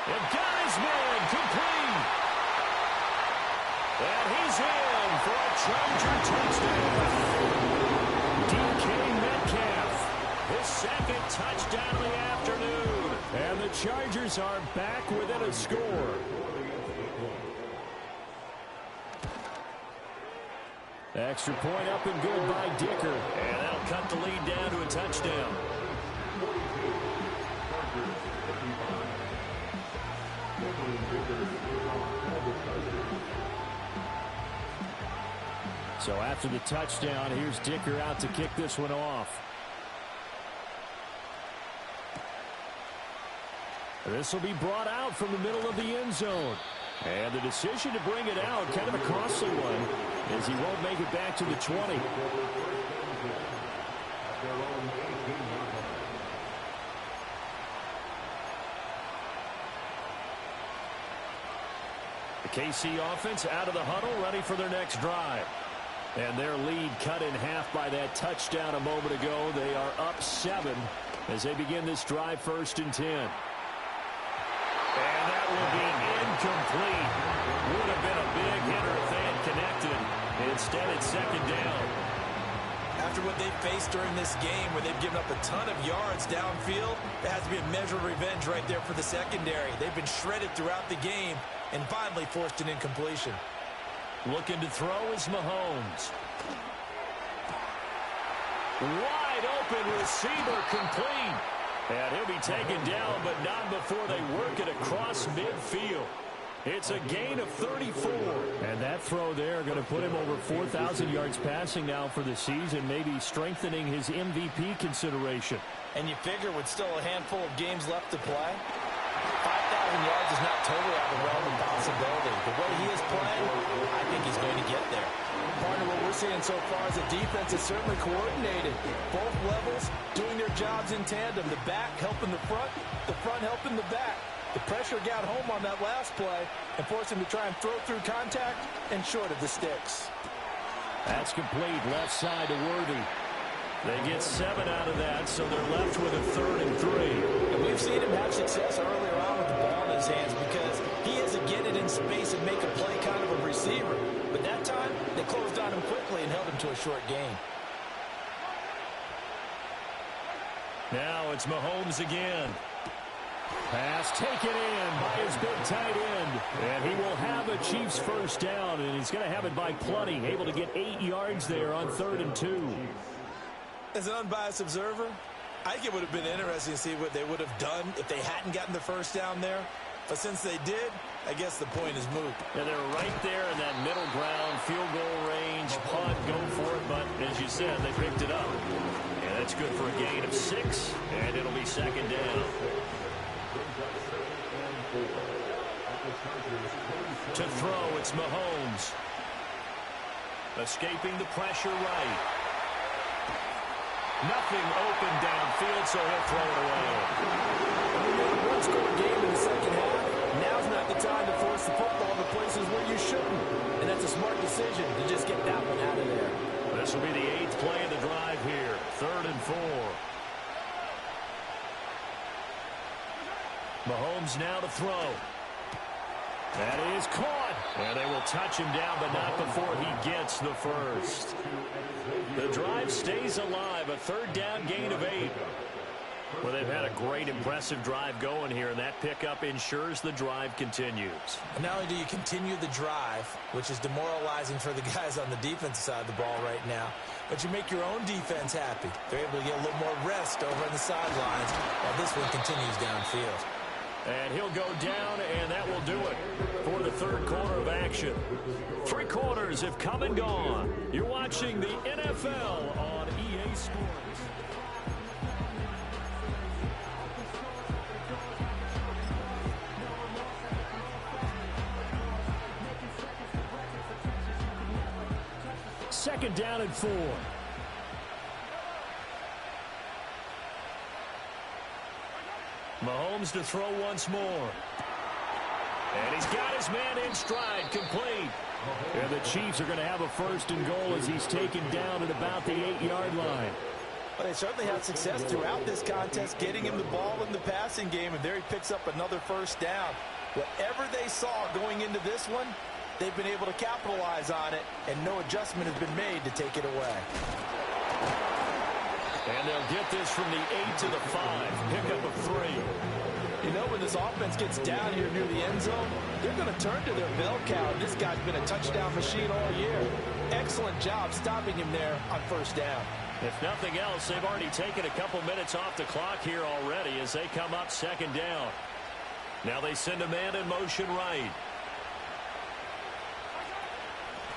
And got his man complete. And he's in for a Charger touchdown. DK Metcalf, his 2nd touchdown of the afternoon. And the Chargers are back within a score. Extra point up and good by Dicker. And that'll cut the lead down to a touchdown. So after the touchdown, here's Dicker out to kick this one off. This will be brought out from the middle of the end zone. And the decision to bring it out, kind of a costly one, as he won't make it back to the 20. The KC offense out of the huddle, ready for their next drive. And their lead cut in half by that touchdown a moment ago. They are up 7 as they begin this drive, 1st and 10. And that will be incomplete. Would have been a big hitter if they had connected. Instead, it's 2nd down. After what they've faced during this game, where they've given up a ton of yards downfield, there has to be a measure of revenge right there for the secondary. They've been shredded throughout the game and finally forced an incompletion. Looking to throw is Mahomes. Wide open receiver complete. And he'll be taken down, but not before they work it across midfield. It's a gain of 34. And that throw there going to put him over 4,000 yards passing now for the season, maybe strengthening his MVP consideration. And you figure with still a handful of games left to play, 5,000 yards is not totally out of the realm of possibility. The way he is playing, I think he's going to get there. Part of what we're seeing so far is the defense is certainly coordinated. Both levels doing their jobs in tandem. The back helping the front helping the back. The pressure got home on that last play and forced him to try and throw through contact and short of the sticks. That's complete. Left side to Worthy. They get 7 out of that, so they're left with a 3rd and 3. And we've seen him have success earlier on with the ball in his hands because he has to get it in space and make a play kind of a receiver. But that time, they closed on him quickly and held him to a short gain. Now it's Mahomes again. Pass taken in by his big tight end. And he will have a Chiefs first down, and he's going to have it by plenty. Able to get 8 yards there on 3rd and 2. As an unbiased observer, I think it would have been interesting to see what they would have done if they hadn't gotten the first down there. But since they did, I guess the point is moot. And they're right there in that middle ground, field goal range, punt, go for it. But as you said, they picked it up. And that's good for a gain of 6, and it'll be 2nd down. To throw, it's Mahomes. Escaping the pressure right. Nothing open downfield, so he'll throw it away. We made a one-score game in the second half. Now's not the time to force the football to places where you shouldn't. And that's a smart decision to just get that one out of there. This will be the 8th play of the drive here. 3rd and 4. Mahomes now to throw. That is caught. And they will touch him down, but not before he gets the first. The drive stays alive. A 3rd down gain of 8. Well, they've had a great, impressive drive going here, and that pickup ensures the drive continues. And not only do you continue the drive, which is demoralizing for the guys on the defensive side of the ball right now, but you make your own defense happy. They're able to get a little more rest over on the sidelines while this one continues downfield. And he'll go down, and that will do it for the 3rd quarter of action. 3 quarters have come and gone. You're watching the NFL on EA Sports. Second down and 4. Mahomes to throw once more. And he's got his man in stride, complete. And the Chiefs are going to have a 1st and goal as he's taken down at about the 8-yard line. Well, they certainly had success throughout this contest, getting him the ball in the passing game, and there he picks up another 1st down. Whatever they saw going into this one, they've been able to capitalize on it, and no adjustment has been made to take it away. And they'll get this from the 8 to the 5. Pickup of 3. You know, when this offense gets down here near the end zone, they're going to turn to their bell cow. This guy's been a touchdown machine all year. Excellent job stopping him there on 1st down. If nothing else, they've already taken a couple minutes off the clock here already as they come up 2nd down. Now they send a man in motion right.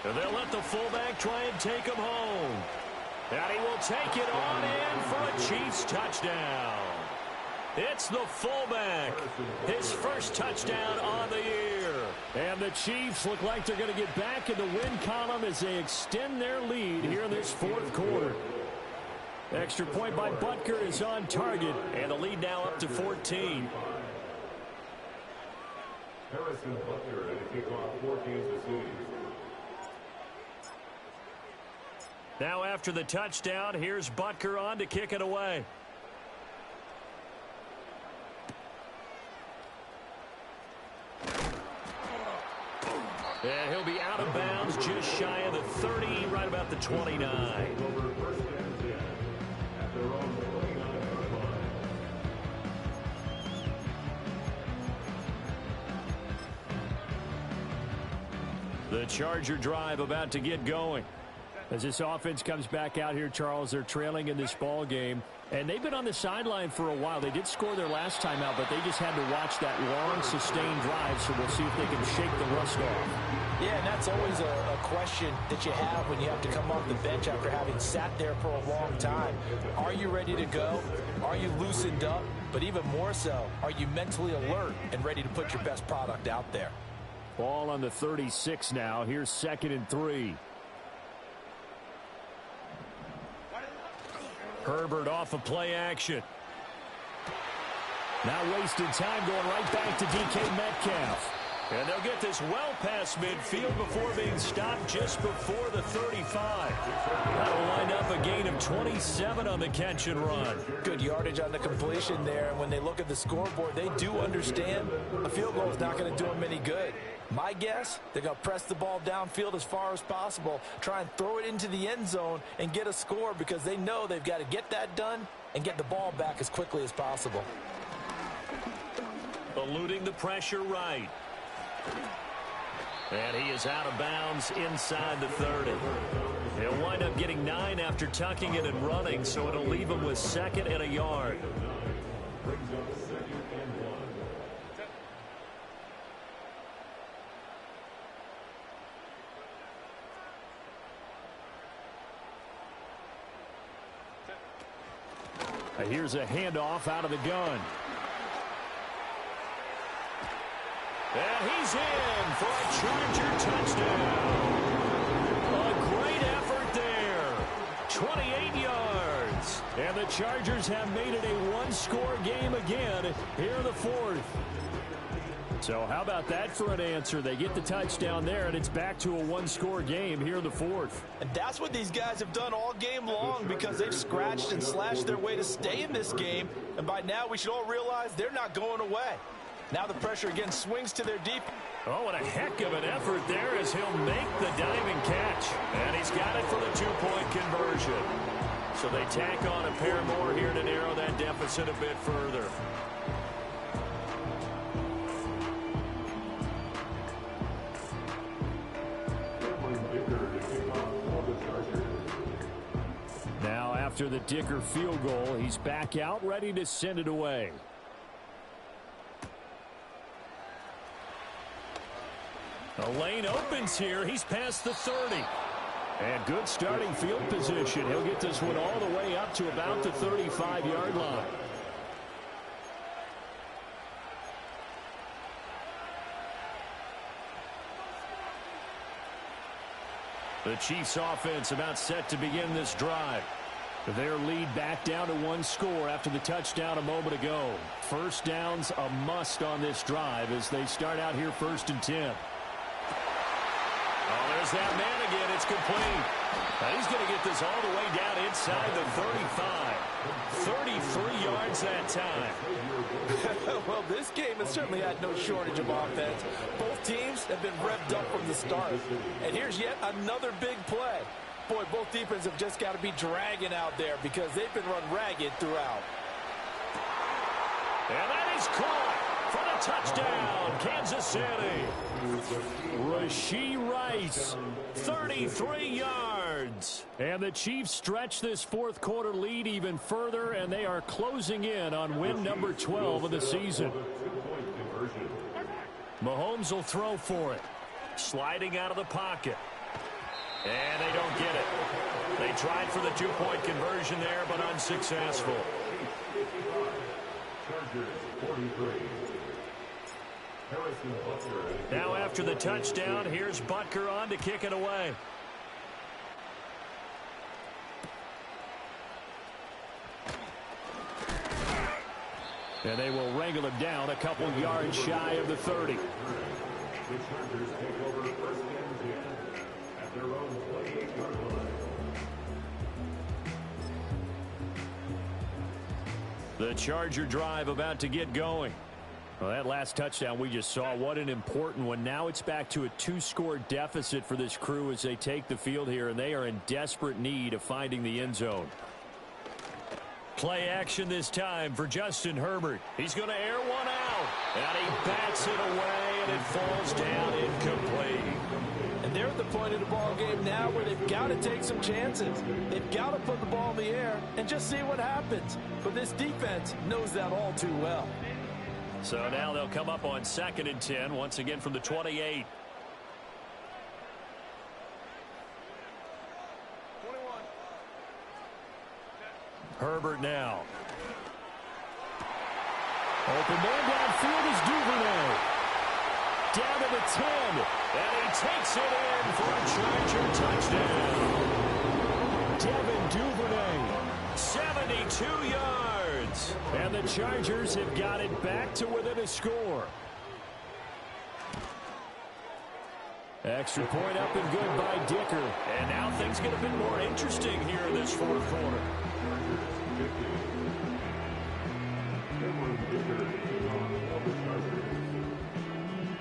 And they'll let the fullback try and take him home. And he will take it on in for a Chiefs touchdown. It's the fullback. His first touchdown on the year. And the Chiefs look like they're going to get back in the win column as they extend their lead here in this 4th quarter. Extra point by Butker is on target. And the lead now up to 14. Harrison Butker and a kickoff for Kansas City. Now after the touchdown, here's Butker on to kick it away. And he'll be out of bounds just shy of the 30, right about the 29. The Charger drive about to get going. As this offense comes back out here, Charles, they're trailing in this ball game. And they've been on the sideline for a while. They did score their last time out, but they just had to watch that long, sustained drive, so we'll see if they can shake the rust off. Yeah, and that's always a question that you have when you have to come off the bench after having sat there for a long time. Are you ready to go? Are you loosened up? But even more so, are you mentally alert and ready to put your best product out there? Ball on the 36 now. Here's 2nd and 3. Herbert off of play action. Not wasting time, going right back to DK Metcalf. And they'll get this well past midfield before being stopped just before the 35. That'll wind up a gain of 27 on the catch and run. Good yardage on the completion there. And when they look at the scoreboard, they do understand a field goal is not going to do them any good. My guess, they're going to press the ball downfield as far as possible, try and throw it into the end zone and get a score because they know they've got to get that done and get the ball back as quickly as possible. Eluding the pressure right. And he is out of bounds inside the 30. He'll wind up getting 9 after tucking it and running, so it'll leave him with 2nd and a yard. Here's a handoff out of the gun. And he's in for a Charger touchdown. A great effort there. 28 yards. And the Chargers have made it a one-score game again here in the 4th. So how about that for an answer? They get the touchdown there, and it's back to a one-score game here in the 4th. And that's what these guys have done all game long because they've scratched and slashed their way to stay in this game. And by now, we should all realize they're not going away. Now the pressure again swings to their deep. Oh, what a heck of an effort there as he'll make the diving catch. And he's got it for the 2-point conversion. So they tack on a pair more here to narrow that deficit a bit further. Now after the Dicker field goal, he's back out ready to send it away. The lane opens here. He's past the 30. And good starting field position. He'll get this one all the way up to about the 35-yard line. The Chiefs offense about set to begin this drive. Their lead back down to one score after the touchdown a moment ago. First down's a must on this drive as they start out here 1st and 10. Oh, there's that man again. It's complete. Now he's going to get this all the way down inside the 35. 33 yards that time. Well, this game has certainly had no shortage of offense. Both teams have been revved up from the start. And here's yet another big play. Boy, both defenses have just got to be dragging out there because they've been run ragged throughout. And that is caught for the touchdown, Kansas City. Rashee Rice, 33 yards. And the Chiefs stretch this 4th quarter lead even further, and they are closing in on win number 12 of the season. Mahomes will throw for it. Sliding out of the pocket. And they don't get it. They tried for the 2-point conversion there, but unsuccessful. Now after the touchdown, here's Butker on to kick it away. And they will wrangle him down a couple yards shy of the 30. The Chargers take over 1st and 10 at their own 28-yard line. The Charger drive about to get going. Well, that last touchdown we just saw, what an important one. Now it's back to a 2-score deficit for this crew as they take the field here, and they are in desperate need of finding the end zone. Play action this time for Justin Herbert. He's going to air one out. And he bats it away, and it falls down incomplete. And they're at the point of the ball game now where they've got to take some chances. They've got to put the ball in the air and just see what happens. But this defense knows that all too well. So now they'll come up on 2nd and 10, once again from the 28. Herbert now. Open man downfield is Duvernay. Down to the 10. And he takes it in for a Charger touchdown. Devin Duvernay 72 yards. And the Chargers have got it back to within a score. Extra point up and good by Dicker. And now things get a bit more interesting here in this fourth quarter.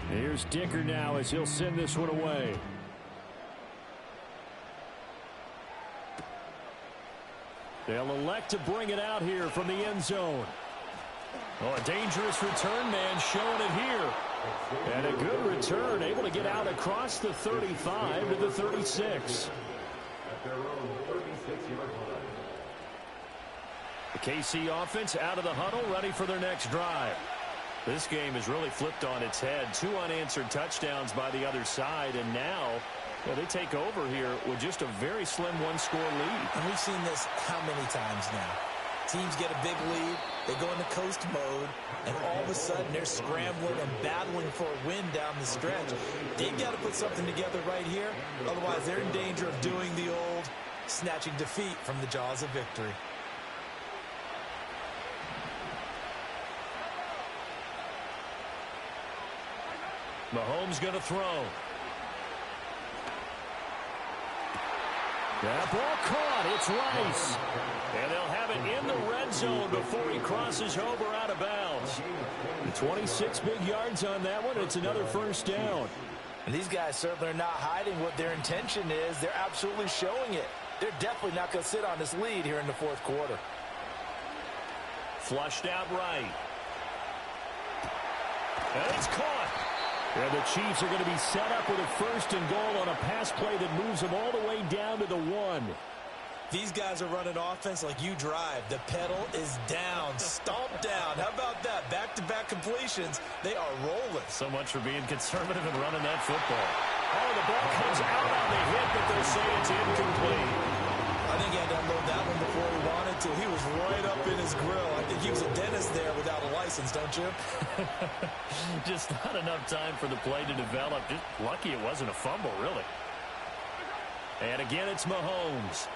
Here's Dicker now as he'll send this one away. They'll elect to bring it out here from the end zone. Oh, a dangerous return man showing it here. And a good return, able to get out across the 35 to the 36. The KC offense out of the huddle, ready for their next drive. This game is really flipped on its head. 2 unanswered touchdowns by the other side, and now they take over here with just a very slim one-score lead. And we've seen this how many times now? Teams get a big lead, they go into coast mode, and all of a sudden they're scrambling and battling for a win down the stretch. They've got to put something together right here, otherwise they're in danger of doing the old snatching defeat from the jaws of victory. Mahomes going to throw. That ball caught. It's Rice. And they'll have it in the red zone before he crosses over out of bounds. 26 big yards on that one. It's another first down. And these guys certainly are not hiding what their intention is. They're absolutely showing it. They're definitely not going to sit on this lead here in the fourth quarter. Flushed out right. And it's caught. And the Chiefs are going to be set up with a first and goal on a pass play that moves them all the way down to the 1. These guys are running offense like you drive. The pedal is down, stomped down. How about that? Back-to-back completions. They are rolling. So much for being conservative and running that football. Oh, the ball comes out on the hit, but they'll say it's incomplete. I think he had to unload that one before he wanted to. He was right up in his grill. I think he was a dentist there without a license, don't you? Just not enough time for the play to develop. Just lucky it wasn't a fumble, really. And again, it's Mahomes.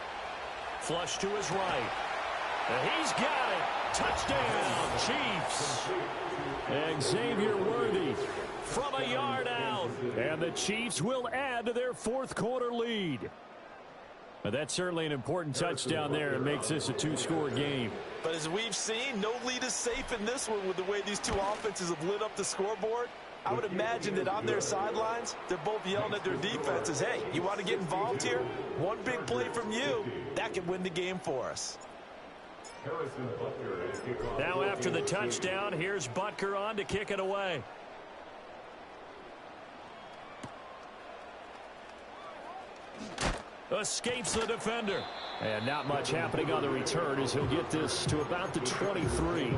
Flush to his right. And he's got it. Touchdown, Chiefs. And Xavier Worthy from a yard out. And the Chiefs will add to their fourth quarter lead. But that's certainly an important touchdown there. It makes this a 2-score game. But as we've seen, no lead is safe in this one with the way these two offenses have lit up the scoreboard. I would imagine that on their sidelines, they're both yelling at their defenses, hey, you want to get involved here? One big play from you, that can win the game for us. Now after the touchdown, here's Butker on to kick it away. Escapes the defender. And not much happening on the return as he'll get this to about the 23.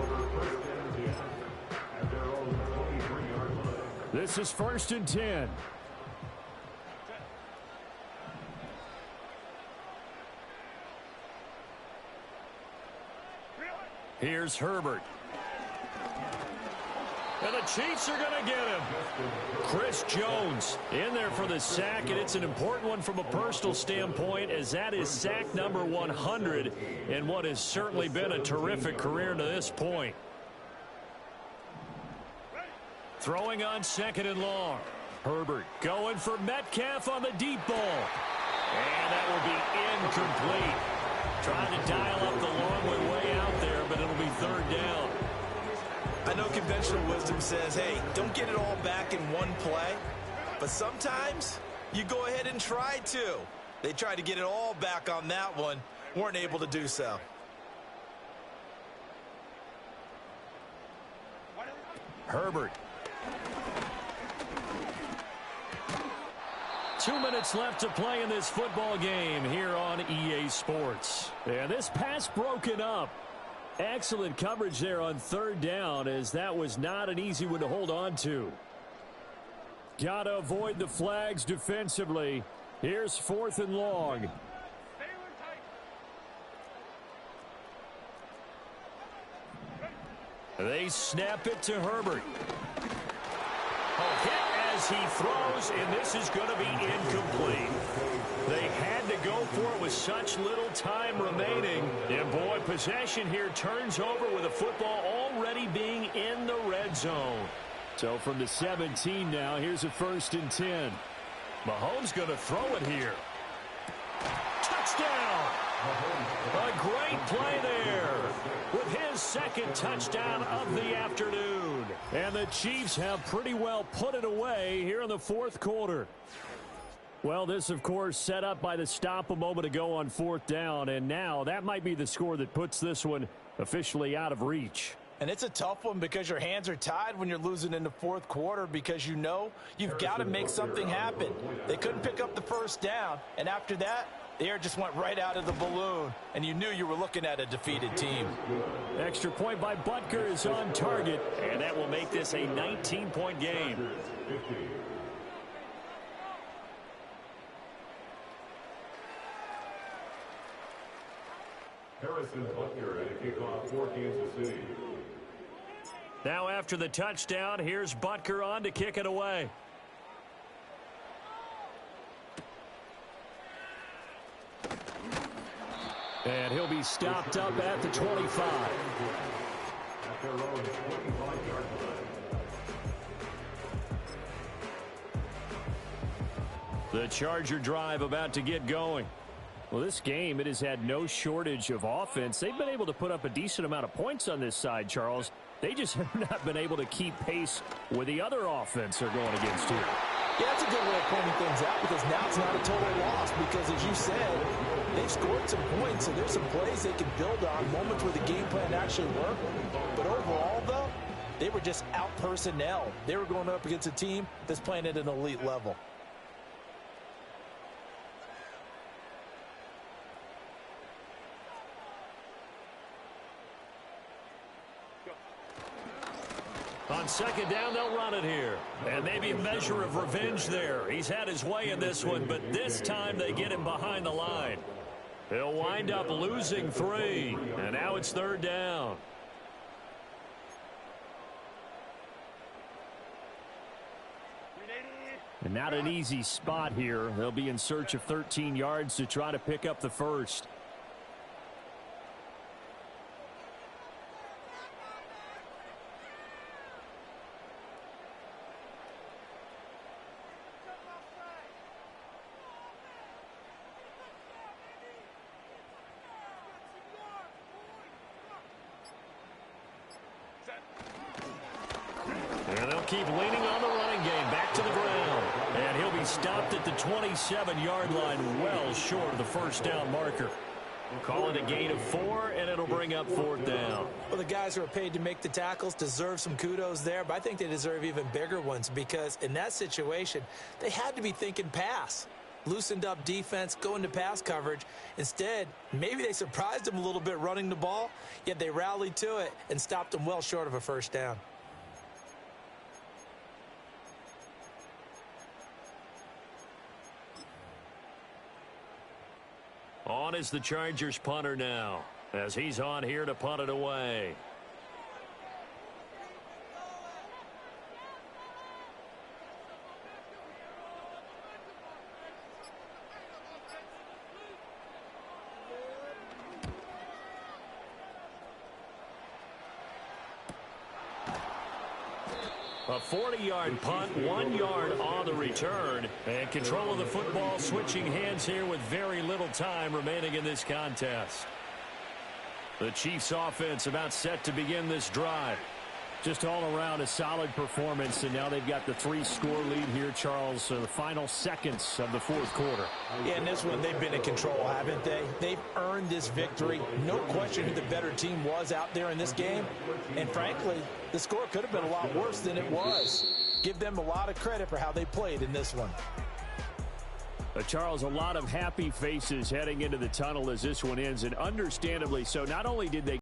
This is 1st and 10. Here's Herbert. And the Chiefs are going to get him. Chris Jones in there for the sack, and it's an important one from a personal standpoint, as that is sack number 100 in what has certainly been a terrific career to this point. Throwing on 2nd and long. Herbert going for Metcalf on the deep ball. And that will be incomplete. Trying to dial up the long way out there, but it'll be 3rd down. I know conventional wisdom says, hey, don't get it all back in one play. But sometimes you go ahead and try to. They tried to get it all back on that one. Weren't able to do so. Herbert. 2 minutes left to play in this football game here on EA Sports. And this pass broken up. Excellent coverage there on 3rd down, as that was not an easy one to hold on to. Got to avoid the flags defensively. Here's 4th and long. They snap it to Herbert. Oh, hit as as he throws, and this is going to be incomplete. They had to go for it with such little time remaining. And, boy, possession here turns over with the football already being in the red zone. So from the 17 now, here's a 1st and 10. Mahomes going to throw it here. Touchdown! A great play there with his 2nd touchdown of the afternoon. And the Chiefs have pretty well put it away here in the 4th quarter. Well, this, of course, set up by the stop a moment ago on 4th down, and now that might be the score that puts this one officially out of reach. And it's a tough one because your hands are tied when you're losing in the 4th quarter because you know you've got to make something happen. They couldn't pick up the 1st down, and after that, the air just went right out of the balloon, and you knew you were looking at a defeated team. Extra point by Butker is on target, and that will make this a 19-point game. Harrison Butker at a kickoff for Kansas City. Now after the touchdown, here's Butker on to kick it away. And he'll be stopped up at the 25. At their own 25-yard line. The Charger drive about to get going. Well, this game, it has had no shortage of offense. They've been able to put up a decent amount of points on this side, Charles. They just have not been able to keep pace with the other offense they're going against here. Yeah, that's a good way of pointing things out because now it's not a total loss because, as you said, they've scored some points, so there's some plays they can build on, moments where the game plan actually worked. But overall, though, they were just out personnel. They were going up against a team that's playing at an elite level. On 2nd down, they'll run it here. And maybe a measure of revenge there. He's had his way in this one, but this time they get him behind the line. He'll wind up losing 3. And now it's 3rd down. And not an easy spot here. They'll be in search of 13 yards to try to pick up the 1st. And they'll keep leaning on the running game. Back to the ground. And he'll be stopped at the 27-yard line, well short of the 1st down marker. Call it a gain of 4, and it'll bring up 4th down. Well, the guys who are paid to make the tackles deserve some kudos there, but I think they deserve even bigger ones because in that situation, they had to be thinking pass. Loosened up defense, going to pass coverage. Instead, maybe they surprised them a little bit running the ball, yet they rallied to it and stopped them well short of a 1st down. On is the Chargers punter now, as he's on here to punt it away. A 40-yard punt, 1 yard on the return, and control of the football switching hands here with very little time remaining in this contest. The Chiefs offense about set to begin this drive. Just all around a solid performance, and now they've got the 3-score lead here, Charles, so the final seconds of the 4th quarter. Yeah, in this one, they've been in control, haven't they? They've earned this victory. No question who the better team was out there in this game. And frankly, the score could have been a lot worse than it was. Give them a lot of credit for how they played in this one. Charles, a lot of happy faces heading into the tunnel as this one ends, and understandably so. Not only did they